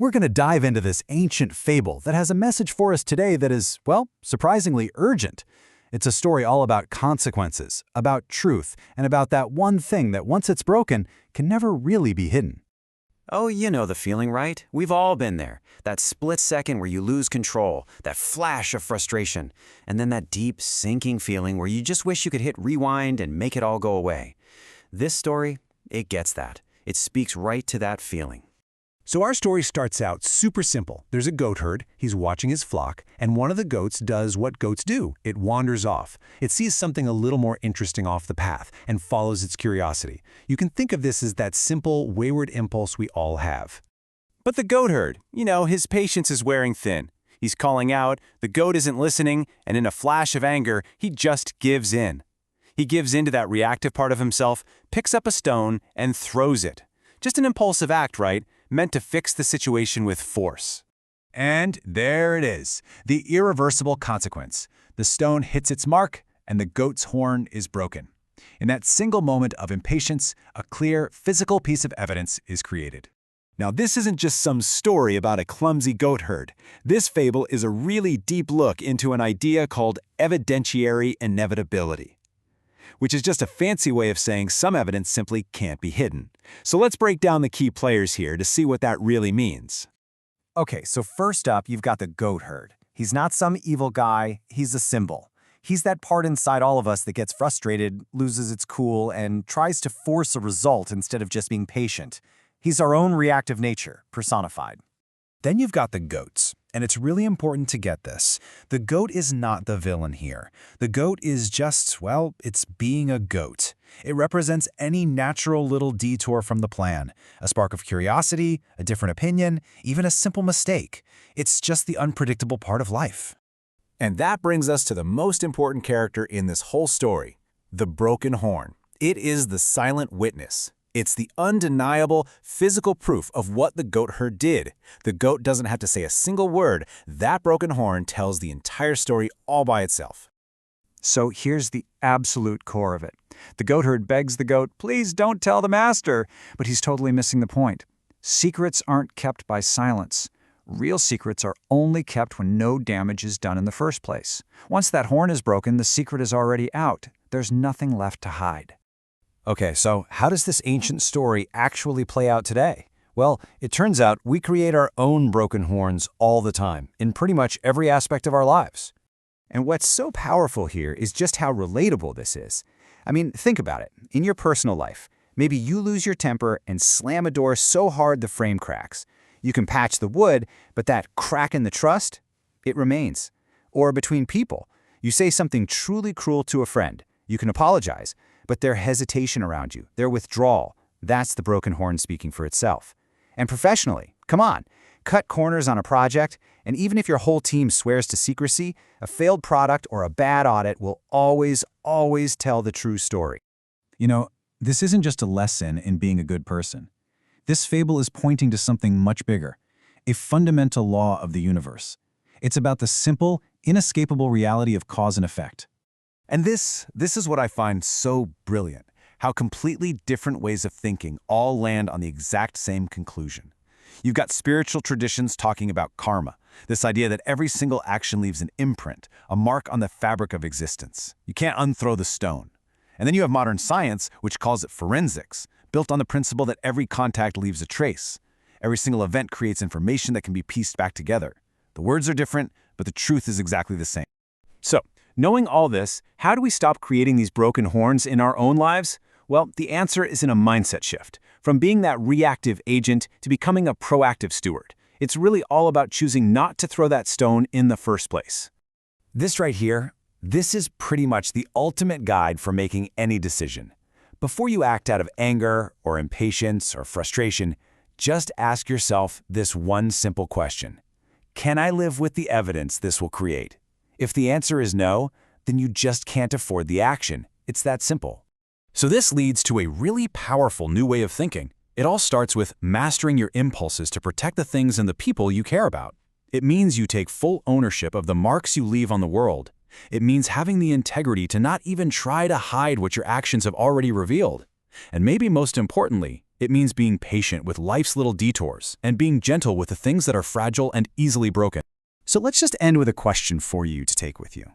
We're going to dive into this ancient fable that has a message for us today that is, well, surprisingly urgent. It's a story all about consequences, about truth, and about that one thing that once it's broken can never really be hidden. Oh, you know the feeling, right? We've all been there. That split second where you lose control, that flash of frustration, and then that deep, sinking feeling where you just wish you could hit rewind and make it all go away. This story, it gets that. It speaks right to that feeling. So our story starts out super simple. There's a goat herd, he's watching his flock, and one of the goats does what goats do. It wanders off. It sees something a little more interesting off the path and follows its curiosity. You can think of this as that simple, wayward impulse we all have. But the goat herd, his patience is wearing thin. He's calling out, the goat isn't listening, and in a flash of anger, he just gives in. He gives in to that reactive part of himself, picks up a stone, and throws it. Just an impulsive act, right? Meant to fix the situation with force. And there it is, the irreversible consequence. The stone hits its mark, and the goat's horn is broken. In that single moment of impatience, a clear, physical piece of evidence is created. Now, this isn't just some story about a clumsy goat herd. This fable is a really deep look into an idea called evidentiary inevitability, which is just a fancy way of saying some evidence simply can't be hidden. So let's break down the key players here to see what that really means. Okay, so first up, you've got the goat herd. He's not some evil guy, he's a symbol. He's that part inside all of us that gets frustrated, loses its cool, and tries to force a result instead of just being patient. He's our own reactive nature, personified. Then you've got the goats, and it's really important to get this. The goat is not the villain here. The goat is just, well, it's being a goat. It represents any natural little detour from the plan, a spark of curiosity, a different opinion, even a simple mistake. It's just the unpredictable part of life. And that brings us to the most important character in this whole story, the broken horn. It is the silent witness. It's the undeniable physical proof of what the goat herd did. The goat doesn't have to say a single word. That broken horn tells the entire story all by itself. So here's the absolute core of it. The goat herd begs the goat, please don't tell the master, but he's totally missing the point. Secrets aren't kept by silence. Real secrets are only kept when no damage is done in the first place. Once that horn is broken, the secret is already out. There's nothing left to hide. Okay, so how does this ancient story actually play out today? Well, it turns out we create our own broken horns all the time, in pretty much every aspect of our lives. And what's so powerful here is just how relatable this is. I mean, think about it. In your personal life, maybe you lose your temper and slam a door so hard the frame cracks. You can patch the wood, but that crack in the trust, it remains. Or between people, you say something truly cruel to a friend. You can apologize, but their hesitation around you, their withdrawal, that's the broken horn speaking for itself. And professionally, come on, cut corners on a project, and even if your whole team swears to secrecy, a failed product or a bad audit will always tell the true story. You know, this isn't just a lesson in being a good person. This fable is pointing to something much bigger, a fundamental law of the universe. It's about the simple, inescapable reality of cause and effect. And this is what I find so brilliant, how completely different ways of thinking all land on the exact same conclusion. You've got spiritual traditions talking about karma, this idea that every single action leaves an imprint, a mark on the fabric of existence. You can't unthrow the stone. And then you have modern science, which calls it forensics, built on the principle that every contact leaves a trace. Every single event creates information that can be pieced back together. The words are different, but the truth is exactly the same. So, knowing all this, how do we stop creating these broken horns in our own lives? Well, the answer is in a mindset shift, from being that reactive agent to becoming a proactive steward. It's really all about choosing not to throw that stone in the first place. This right here, this is pretty much the ultimate guide for making any decision. Before you act out of anger or impatience or frustration, just ask yourself this one simple question. Can I live with the evidence this will create? If the answer is no, then you just can't afford the action. It's that simple. So this leads to a really powerful new way of thinking. It all starts with mastering your impulses to protect the things and the people you care about. It means you take full ownership of the marks you leave on the world. It means having the integrity to not even try to hide what your actions have already revealed. And maybe most importantly, It means being patient with life's little detours and being gentle with the things that are fragile and easily broken. So let's just end with a question for you to take with you.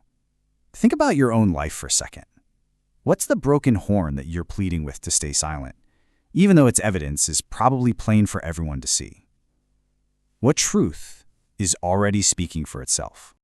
Think about your own life for a second. What's the broken horn that you're pleading with to stay silent, even though its evidence is probably plain for everyone to see? What truth is already speaking for itself?